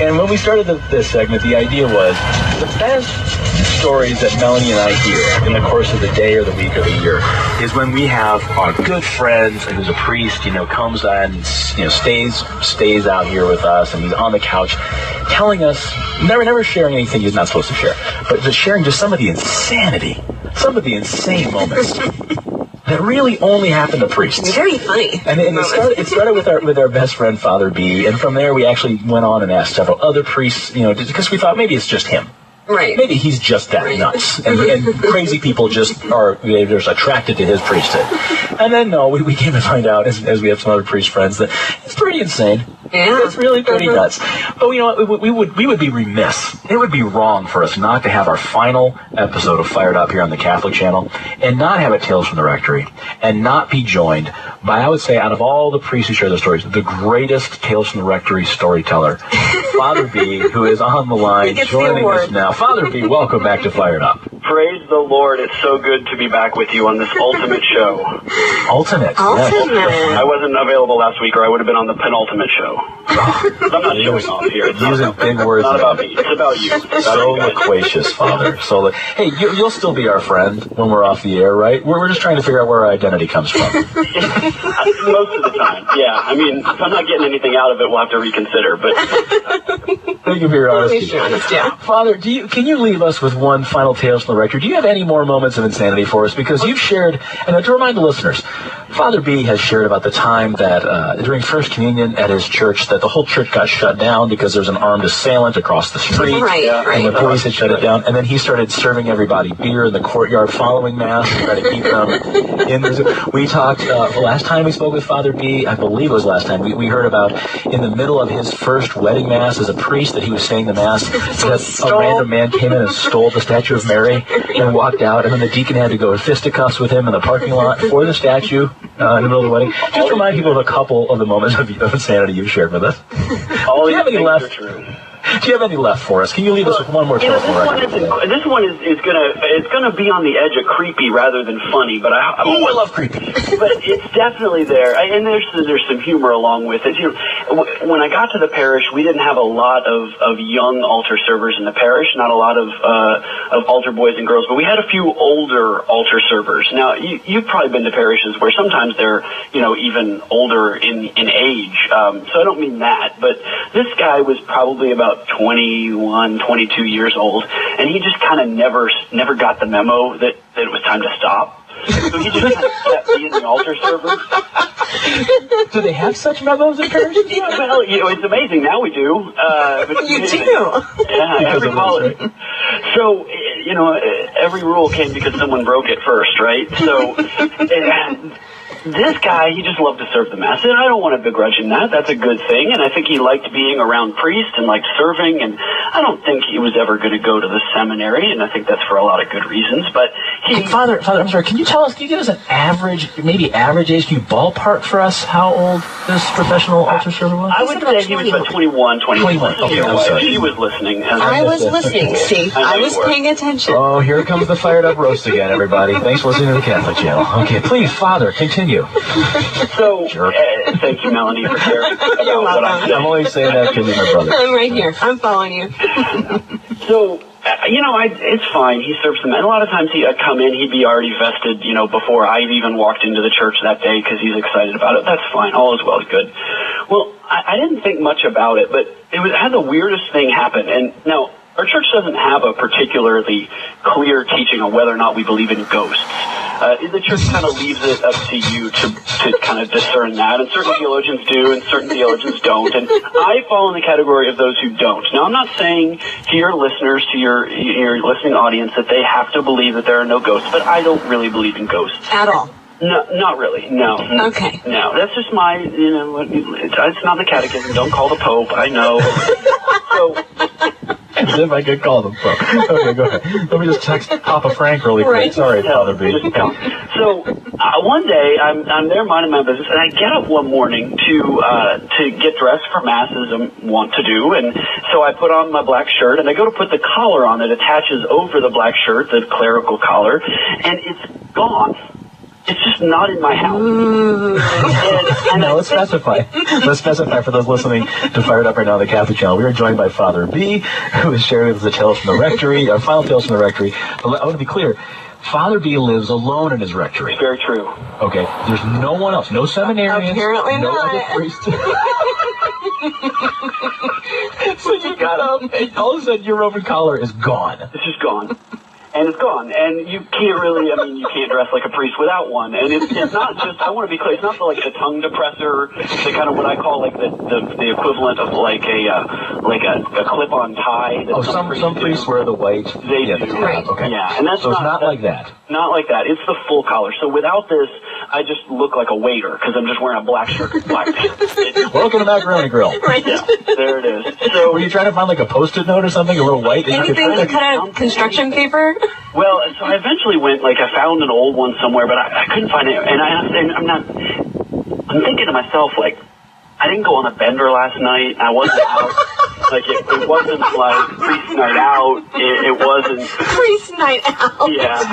And when we started this segment, the idea was the best stories that Melanie and I hear in the course of the day or the week or the year is when we have our good friend who's a priest, comes on and, stays out here with us, and he's on the couch telling us, never sharing anything he's not supposed to share, but just sharing just some of the insanity, some of the insane moments that really only happen to priests. Very funny. And it started with our best friend, Father B, and from there we actually went on and asked several other priests, because we thought maybe it's just him. Right. Maybe he's just that nuts. And crazy people they're just attracted to his priesthood. And then, no, we came to find out, as we have some other priest friends, that it's pretty insane. Yeah. It's really pretty nuts. But, we would be remiss. It would be wrong for us not to have our final episode of Fired Up here on the Catholic Channel and not have a Tales from the Rectory and not be joined by, I would say, out of all the priests who share their stories, the greatest Tales from the Rectory storyteller, Father B, who is on the line joining us now. Father B, welcome back to Fired Up. Praise the Lord. It's so good to be back with you on this ultimate show. Ultimate. Yes. I wasn't available last week, or I would have been on the penultimate show. I'm not showing off here. It's using big words. Not about me. It's about you. So loquacious, Father. So, hey, you'll still be our friend when we're off the air, right? We're just trying to figure out where our identity comes from. Most of the time, yeah. I mean, if I'm not getting anything out of it, we'll have to reconsider. But thank you for your honesty. Yeah. Father, can you leave us with one final Tales from the Rectory? Do you have any more moments of insanity for us? Because you've shared, and to remind the listeners, Father B has shared about the time that during First Communion at his church, that the whole church got shut down because there's an armed assailant across the street. Right. And the police had shut it down. And then he started serving everybody beer in the courtyard following Mass to try to keep them in the... We talked, the last time we spoke with Father B, I believe it was last time, we heard about in the middle of his first wedding Mass as a priest that he was saying the Mass, that a random man came in and stole the statue of Mary and walked out, and then the deacon had to go to fisticuffs with him in the parking lot for the statue in the middle of the wedding. Just remind people of a couple of the moments of insanity you've shared with us. all Do you have any these left? things are true. Do you have any left for us? Can you leave us with one more This telephone record? this one is gonna be on the edge of creepy rather than funny, but I love creepy. But it's definitely there, and there's some humor along with it. When I got to the parish, we didn't have a lot of young altar servers in the parish, not a lot of altar boys and girls, but we had a few older altar servers. Now, you've probably been to parishes where sometimes they're even older in age. So I don't mean that, but this guy was probably about 21, 22 years old, and he just kind of never got the memo that it was time to stop. So he just kind of kept being the altar server. Do they have such memos in parishes? Well, it's amazing. Now we do. But You do? Yeah, every college. So, every rule came because someone broke it first, right? So, this guy, he just loved to serve the Mass, and I don't want to begrudge him that. That's a good thing, and I think he liked being around priests and liked serving, and I don't think he was ever going to go to the seminary, and I think that's for a lot of good reasons, but he... Father, I'm sorry, can you give us an average age? Can you ballpark for us how old this professional altar server was? I would say he was about 21. Okay, I'm sorry. She was listening. I was listening, see. I was paying attention. Oh, here comes the fired up roast again, everybody. Thanks for listening to the Catholic Channel. Okay, please, Father, continue. So, thank you, Melanie, for sharing about what I'm saying. I'm only saying that because you're my brother. I'm right here. I'm following you. So, it's fine. He serves them. And a lot of times I'd come in, he'd be already vested, before I'd even walked into the church that day because he's excited about it. That's fine. All is well, good. Well, I didn't think much about it, but it had the weirdest thing happen. And now, our church doesn't have a particularly clear teaching on whether or not we believe in ghosts. The church kind of leaves it up to you to kind of discern that, and certain theologians do, and certain theologians don't, and I fall in the category of those who don't. Now, I'm not saying to your listeners, to your listening audience, that they have to believe that there are no ghosts, but I don't really believe in ghosts. At all? No, not really, no. Okay. No, that's just my, it's not the catechism, don't call the Pope, I know. So... As if I could call them Pope. Okay, go ahead. Let me just text Papa Frank really quick. Right. Sorry, Father B. So one day I'm there minding my business, and I get up one morning to get dressed for Mass as I want to do, and so I put on my black shirt, and I go to put the collar on that attaches over the black shirt, the clerical collar, and it's gone. It's just not in my house. And now let's specify. Let's specify for those listening to Fired Up right now on the Catholic Channel. We are joined by Father B, who is sharing with us the Tales from the Rectory, our final Tales from the Rectory. But I want to be clear. Father B lives alone in his rectory. Very true. Okay. There's no one else. No seminarians. Apparently no not. other priests. So you got up, and all of a sudden your Roman collar is gone. It's just gone. And it's gone. And you can't really, you can't dress like a priest without one. And it's not just, I want to be clear, it's not like the tongue depressor, the kind of what I call like the equivalent of like a clip-on tie. Oh, some priests wear the white. They do. Right. Okay. Yeah, and that's so it's not like that. Not like that. It's the full collar. So without this, I just look like a waiter because I'm just wearing a black shirt and black pants. Welcome to Macaroni Grill. Right. Yeah, there it is. So were you trying to find like a Post-it note or something, a little white? That Anything you could to cut out construction paper? Well, so I eventually went, I found an old one somewhere, but I couldn't find it. And I'm thinking to myself, I didn't go on a bender last night. I wasn't out. It wasn't like priest night out. It wasn't. Priest night out. Yeah,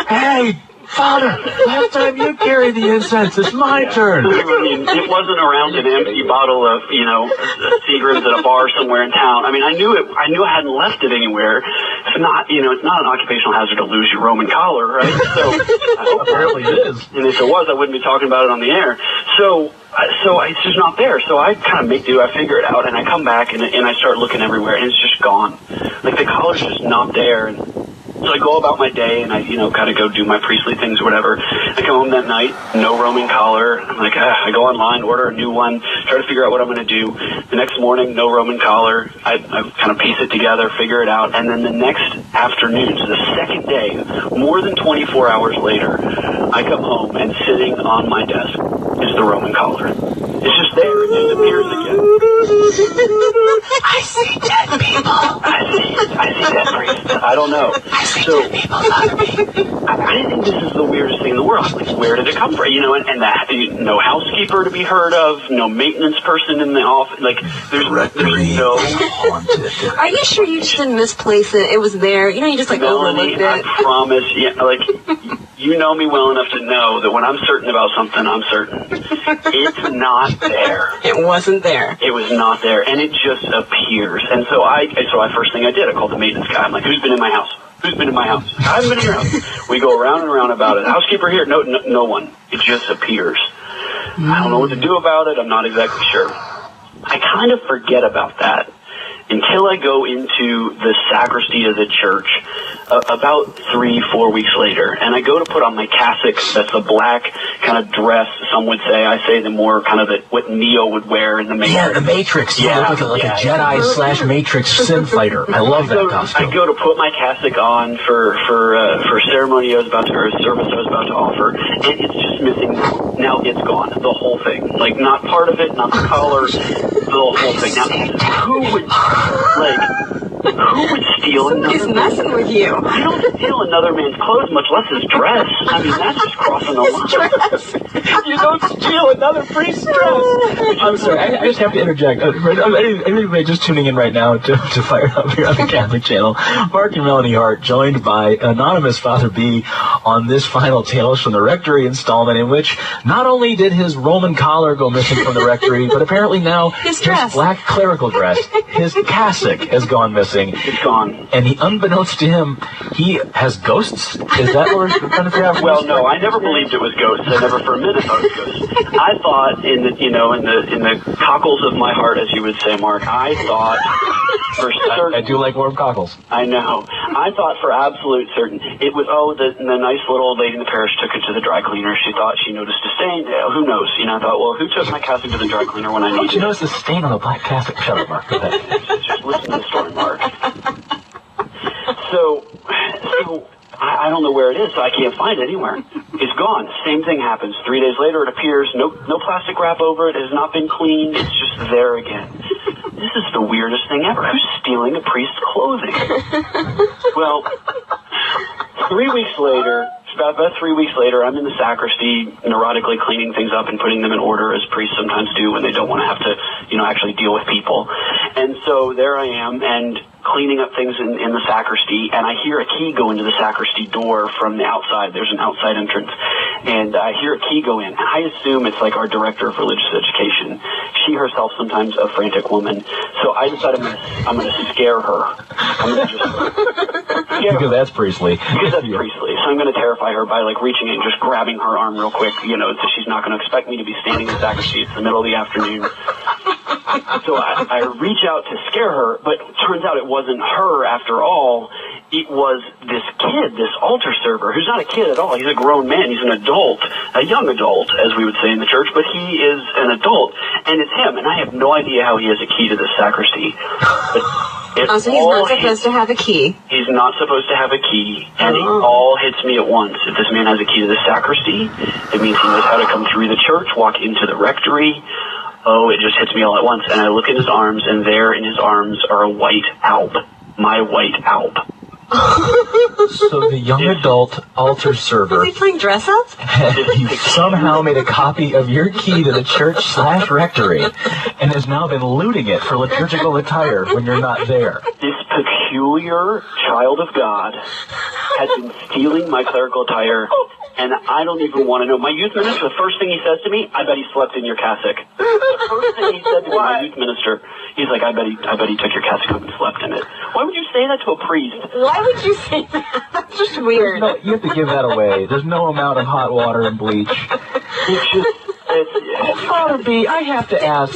hey, Father, last time you carried the incense, it's my turn. It wasn't around an empty bottle of, Seagram's at a bar somewhere in town. I knew I hadn't left it anywhere. It's not an occupational hazard to lose your Roman collar, right? So apparently it is. And if it was, I wouldn't be talking about it on the air. So it's just not there. So I kind of make do. I figure it out, and I come back and I start looking everywhere, and it's just gone. The collar's just not there. And so I go about my day, and I, kind of go do my priestly things or whatever. I come home that night, no Roman collar. I'm like, I go online, order a new one, try to figure out what I'm going to do. The next morning, no Roman collar. I kind of piece it together, figure it out. And then the next afternoon, so the second day, more than 24 hours later, I come home, and sitting on my desk is the Roman collar. It's just there. It just appears again. I see dead people. I see dead priests. I don't know. I see dead people, Father B. I think this is the weirdest thing in the world. Where did it come from? And that no housekeeper to be heard of, no maintenance person in the office. There's no haunted. Are you sure you just didn't misplace it? It was there. You just Melanie, overlooked it. I promise. Yeah, you know me well enough to know that when I'm certain about something, I'm certain. It's not there. It wasn't there. It was not there, and it just appears. And so first thing I did, I called the maintenance guy. I'm like, who's been in my house? Who's been in my house? I haven't been in your house. We go around and around about it. Housekeeper here? No one. It just appears. I don't know what to do about it. I'm not exactly sure. I kind of forget about that until I go into the sacristy of the church about 3-4 weeks later, and I go to put on my cassock. That's the black kind of dress, some would say. I say the more kind of what Neo would wear in the Matrix. Yeah, the Matrix. You look like a Jedi / Matrix sin fighter. I love that costume. I go to put my cassock on for ceremony I was about to, or service I was about to offer, and it's just missing. Now it's gone. The whole thing. Not part of it, not the collar, the whole thing. Now, who would steal another? He's messing with you. I don't steal another man's clothes, much less his dress. That's just crossing the line. You don't steal another priest's dress. I'm sorry, I just have to interject. Anybody just tuning in right now to Fire Up here on the Catholic Channel, Mark and Melanie Hart, joined by anonymous Father B on this final Tales from the Rectory installment, in which not only did his Roman collar go missing from the Rectory, but apparently now his black clerical dress, his cassock has gone missing. It's gone. And unbeknownst to him, he has ghosts? Is that what we're trying to figure out? Well, no, I never believed it was ghosts. I never for a minute thought it was ghosts. I thought in the cockles of my heart, as you would say, Mark, I thought for certain. I do like warm cockles. I know. I thought for absolute certain it was, the nice little old lady in the parish took it to the dry cleaner. She thought she noticed a stain. Who knows? I thought, well, who took my cassock to the dry cleaner when I needed it? You notice the stain on the black cassock? Shut up, Mark. Go ahead. Just listen to the story, Mark. So I don't know where it is, so I can't find it anywhere. It's gone. Same thing happens. 3 days later, it appears. No plastic wrap over it. It has not been cleaned. It's just there again. This is the weirdest thing ever. Who's stealing a priest's clothing? Well, 3 weeks later, about 3 weeks later, I'm in the sacristy, neurotically cleaning things up and putting them in order, as priests sometimes do when they don't want to have to, actually deal with people. And so there I am, and cleaning up things in the sacristy, and I hear a key go into the sacristy door from the outside. There's an outside entrance, and I hear a key go in. I assume it's like our director of religious education. She herself sometimes a frantic woman. So I decided I'm gonna scare her. I'm gonna just scare Because her. that's priestly. Because that's priestly. So I'm going to terrify her by like reaching in and just grabbing her arm real quick, so she's not going to expect me to be standing in the sacristy. It's the middle of the afternoon. So I reach out to scare her, but it turns out it wasn't her after all. It was this kid, this altar server, who's not a kid at all. He's a grown man. He's an adult, a young adult, as we would say in the church, but he is an adult, and it's him. And I have no idea how he has a key to this sacristy. But so he's not supposed to have a key. He's not supposed to have a key, and it all hits me at once. If this man has a key to the sacristy, it means he knows how to come through the church, walk into the rectory. Oh, it just hits me all at once. And I look at his arms, and there in his arms are a white alb. My white alb. So the young adult altar server, Is he playing dress up? he somehow made a copy of your key to the church/rectory and has now been looting it for liturgical attire when you're not there. This peculiar child of God has been stealing my clerical attire, and I don't even want to know. My youth minister, the first thing he says to me, I bet he slept in your cassock. The first thing he said to me, my youth minister, he's like, I bet he took your cassock home and slept in it. Why would you say that to a priest? Why would you say that? That's just weird. No, you have to give that away. There's no amount of hot water and bleach. Father B, I have to ask.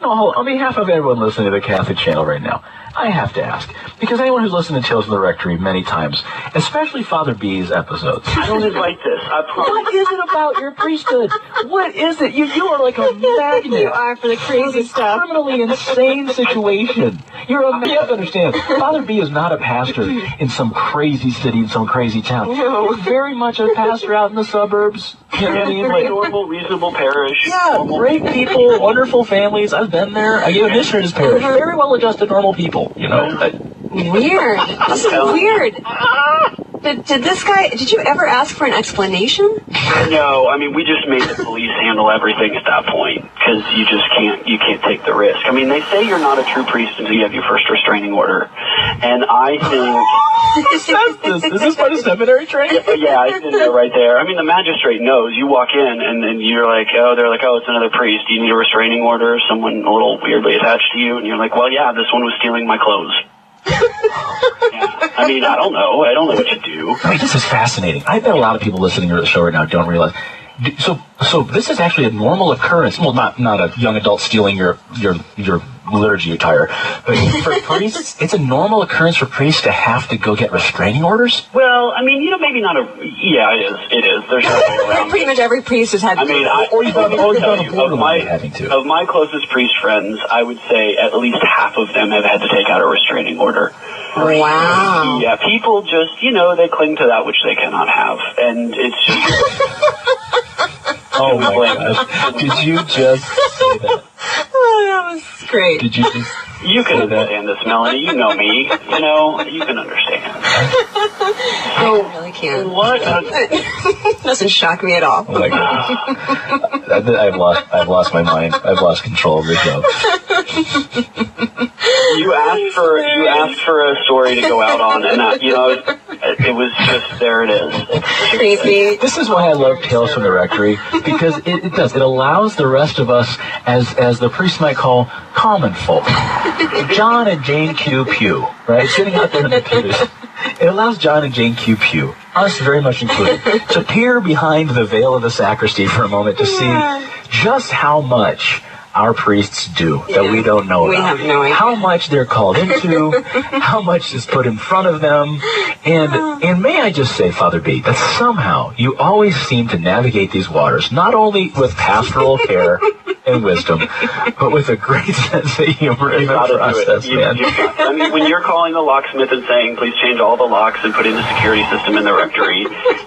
No, on behalf of everyone listening to the Catholic channel right now, I have to ask, because anyone who's listened to Tales from the Rectory many times, especially Father B's episodes. I don't invite this. I promise. What is it about your priesthood? What is it? You are like a magnet. You are for the crazy stuff. Criminally insane situation. You have to understand, Father B is not a pastor in some crazy city, in some crazy town. No. We're very much a pastor out in the suburbs. You know what I mean? Very Like, normal, reasonable parish. yeah, Normal. great people, wonderful families. I've been there. I gave a mission in his parish. Very well-adjusted, normal people. Weird. This is weird. Did you ever ask for an explanation? No, I mean, we just made the police handle everything at that point, because you can't take the risk. I mean, they say you're not a true priest until you have your first restraining order, and I think... Is this part of seminary training? Yeah, it's in there right there. I mean, the magistrate knows. You walk in, and then you're like, they're like, it's another priest. Do you need a restraining order? Someone a little weirdly attached to you? And you're like, well, yeah, this one was stealing my clothes. Yeah. I mean, I don't know what you do. I mean, this is fascinating. I bet a lot of people listening to the show right now don't realize. So this is actually a normal occurrence. Well, not a young adult stealing your liturgy attire, but for priests, it's a normal occurrence for priests to have to go get restraining orders. Well, I mean, maybe not yeah, it is. There's no way around Pretty much every priest has had. I mean, of my closest priest friends, I would say at least half of them have had to take out a restraining order. Wow. Yeah, people just, they cling to that which they cannot have, and it's just... Oh my gosh! Did you just say that? Oh, that was great. Did you just? You can understand this, Melanie. You know me. You can understand. I really can. What? Doesn't shock me at all. Oh my gosh! I've lost my mind. I've lost control of the show. You asked for a story to go out on, and it was just, there it is. Creepy. This is why I love Tales from the Rectory, because it allows the rest of us, as the priest might call, common folk, John and Jane Q. Pew, right, sitting out there in the pews. It allows John and Jane Q. Pew, us very much included, to peer behind the veil of the sacristy for a moment to see just how much our priests do that we don't know about. We have no idea. How much they're called into, how much is put in front of them, and may I just say, Father B, that somehow you always seem to navigate these waters, not only with pastoral care and wisdom, but with a great sense of humor in the process, man. I mean, when you're calling the locksmith and saying, please change all the locks and put in a security system in the rectory,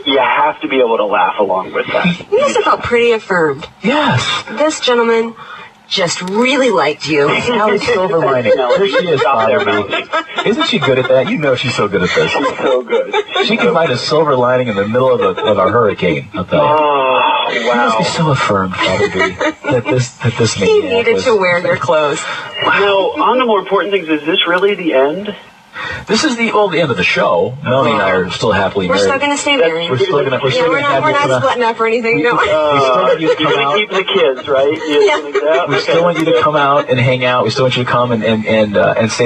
you have to be able to laugh along with that. You must have felt pretty affirmed. Yes. This gentleman just really liked you. Allie's silver lining. There she is, Father B. Isn't she good at that? You know she's so good at this. She's so good. She can find a silver lining in the middle of a hurricane. I'll tell you. Oh, You must be wow. so affirmed, Father B, that this He maniac needed was... to wear your clothes. No, on the more important things, is this really the end? This is the end of the show. Melanie and I are still happily We're married. still gonna stay married. We're still gonna We're not splitting up or anything. No. We still want you to You're come going out. to keep the kids, right? Yeah. Like that? We still want you to come out and hang out. We still want you to come and say